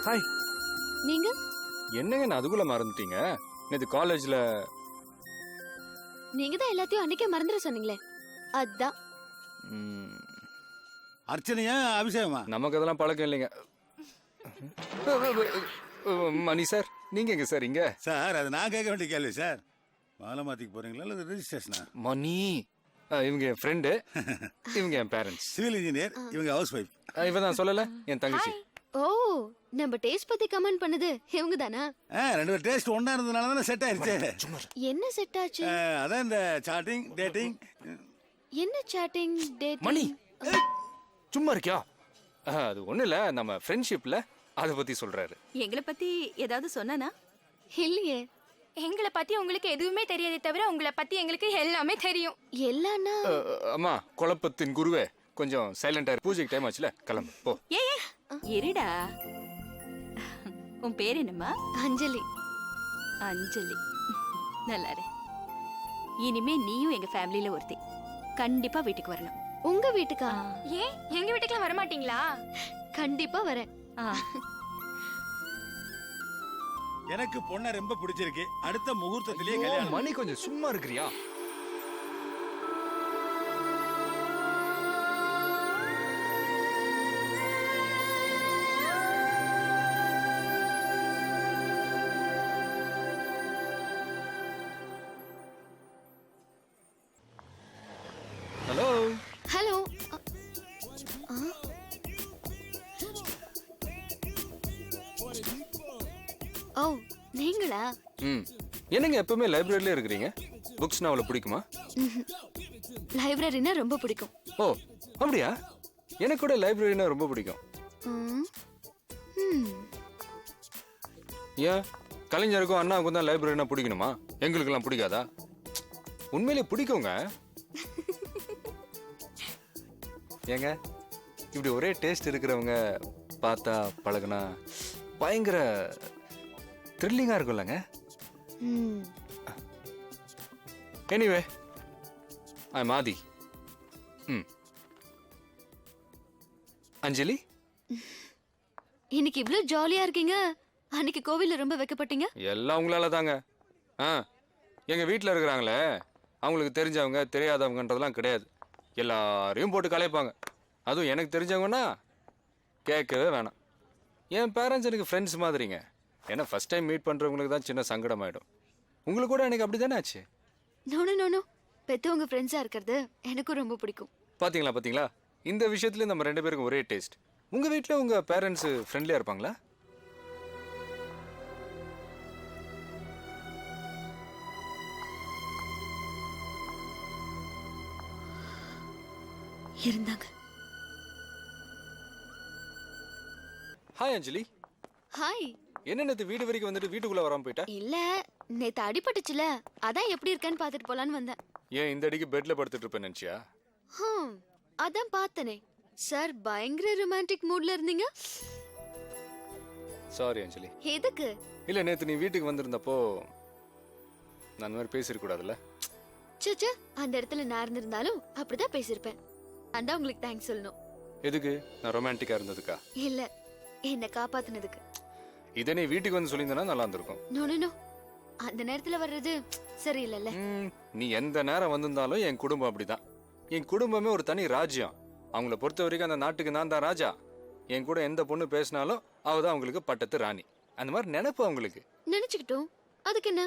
Hi. நீங்க என்னங்க நான் அதுக்குள்ள மறந்துட்டீங்க? நேத்து காலேஜ்ல நீங்க தான் எல்லாத்தையும் அன்னைக்கே மறந்துட சொன்னீங்களே, அதான். அர்ச்சனையா அபிஷேகமா? நமக்கு அதெல்லாம் பழக்கம் இல்லைங்க. மணி சார், நீங்க எங்க சார் இங்க? சார் அது நான் கேட்க வேண்டிய கேள்வி சார். மாலமாத்திக்கு போறீங்களா அல்லது ரெஜிஸ்ட்ரேஷனா? மணி இவங்க என் ஃப்ரெண்டு, இவங்க என் பேரண்ட்ஸ். சிவில் இன்ஜினியர், இவங்க ஹவுஸ் ஒய்ஃப். இவ தான் சொல்லல, என் தங்கச்சி. ஓ, நம்ம டேஸ்ட் பத்தி கமெண்ட் பண்ணது இவங்க தானா? ரெண்டு பேர் டேஸ்ட் ஒண்ணா இருந்ததுனால தானே செட் ஆயிருச்சு. என்ன செட் ஆச்சு? அதான் இந்த சாட்டிங் டேட்டிங். என்ன சாட்டிங் டேட்டிங்? மணி சும்மா இருக்கியா? அது ஒண்ணு இல்ல, நம்ம ஃப்ரெண்ட்ஷிப்ல அத பத்தி சொல்றாரு. எங்களை பத்தி ஏதாவது சொன்னானா? இல்லையே. எங்களை பத்தி உங்களுக்கு எதுவுமே தெரியாதே தவிர உங்களை பத்தி எங்களுக்கு எல்லாமே தெரியும். எல்லானா? அம்மா குழப்பத்தின் குருவே, கொஞ்சம் சைலண்டா இரு. பூஜைக்கு டைம் ஆச்சுல, கிளம்பு போ. ஏய் இருடா. உன் பேர் என்னம்மா? அஞ்சலி. அஞ்சலி, நல்லா இரு. இனிமே நீயும் எங்க ஃபேமிலில ஒருத்தி. கண்டிப்பா வீட்டுக்கு வரணும். உங்க வீட்டுக்கா? ஏன் எங்க வீட்டுக்குலாம் வர மாட்டீங்களா? கண்டிப்பா வரேன். எனக்கு பொண்ணை ரொம்ப பிடிச்சிருக்கு. அடுத்த முகூர்த்தத்திலேயே கல்யாணம். மணி கொஞ்சம் சும்மா இருக்கிறியா? Hello hello. ஓ, நீங்களா? என்னங்க எப்பவுமே லைப்ரரியில இருக்கிறீங்க? புக்ஸ் அவ்வளவு பிடிக்குமா? லைப்ரரினா ரொம்ப பிடிக்கும். ஓ அப்படியா? எனக்கு கூட லைப்ரரினா ரொம்ப பிடிக்கும். ஏன் கலைஞருக்கும் அண்ணாவுக்கும் தான் லைப்ரரினா பிடிக்கணுமா? எங்களுக்கெல்லாம் பிடிக்காதா? உண்மையிலே பிடிக்குங்க. ஏங்க இப்படி ஒரே டேஸ்ட் இருக்கிறவங்க பார்த்தா பழகுனா பயங்கர த்ரில்லிங்கா இருக்கும்லங்க. எனிவே ஐ எம் ஆதி. அஞ்சலி, இன்னைக்கு இவ்ளோ ஜாலியா இருக்கீங்க. அன்னைக்கு கோவில்ல ரொம்ப வெக்கப்பட்டீங்க. எல்லாம் உங்களால தாங்க. எங்க வீட்டில் இருக்கிறாங்களே, அவங்களுக்கு தெரிஞ்சவங்க தெரியாதவங்கன்றதெல்லாம் கிடையாது. எல்லாரையும் போட்டு கலைப்பாங்க. அதுவும் எனக்கு தெரிஞ்சவங்கன்னா கேட்கவே வேணாம். என் பேரண்ட்ஸ் எனக்கு ஃப்ரெண்ட்ஸ் மாதிரிங்க. ஏன்னா ஃபர்ஸ்ட் டைம் மீட் பண்ணுறவங்களுக்கு தான் சின்ன சங்கடம் ஆகிடும். உங்களுக்கு கூட எனக்கு அப்படி தானே ஆச்சு? நோ, பெத்தவங்க ஃப்ரெண்ட்ஸா இருக்கிறது எனக்கும் ரொம்ப பிடிக்கும். பார்த்தீங்களா, இந்த விஷயத்துல நம்ம ரெண்டு பேருக்கும் ஒரே டேஸ்ட். உங்கள் வீட்டில் உங்கள் பேரண்ட்ஸ் ஃப்ரெண்ட்லியாக இருப்பாங்களா? இருந்தாங்க. ஹாய் அஞ்சலி. ஹாய். என்ன நேத்து வீடு வரைக்கும் வந்துட்டு வீட்டுக்குள்ள வராம போயிட்டா? இல்ல, நேத்து அடிபட்டுச்சுல, அதான் எப்படி இருக்கேன்னு பாத்துட்டு போலான்னு வந்தேன். ஏன் இந்த அடிக்கு பெட்ல படுத்துட்டு இருப்பேன் நினைச்சியா? அதான் பார்த்தனே. சார் பயங்கர ரொமான்டிக் மூட்ல இருந்தீங்க. சாரி அஞ்சலி. எதுக்கு? இல்ல நேத்து நீ வீட்டுக்கு வந்திருந்தப்போ நான் அந்த மாதிரி பேசிருக்க கூடாதுல்ல. சச்சா, அந்த இடத்துல நான் இருந்திருந்தாலும் அப்படிதான் பேசிருப்பேன். அதான் உங்களுக்கு தேங்க்ஸ் சொல்லணும். எதுக்கு? நான் ரொமான்டிக்கா இருந்ததுக்கா? இல்ல, என்ன காப்பாத்துனதுக்கு. இதை நீ வீட்டுக்கு வந்து சொல்லியிருந்தா நல்லா இருந்திருக்கும். நோ, அந்த நேரத்துல வர்றது சரியில்லைல்ல. நீ எந்த நேரம் வந்திருந்தாலும் என் குடும்பம் அப்படிதான். என் குடும்பமே ஒரு தனி ராஜ்யம். அவங்கள பொறுத்த வரைக்கும் அந்த நாட்டுக்கு நான் தான் ராஜா. என் கூட எந்த பொண்ணு பேசினாலும் அவதான் அவங்களுக்கு பட்டத்து ராணி. அந்த மாதிரி நினைப்பு அவங்களுக்கு. நினைச்சுக்கிட்டோம், அதுக்கு என்ன?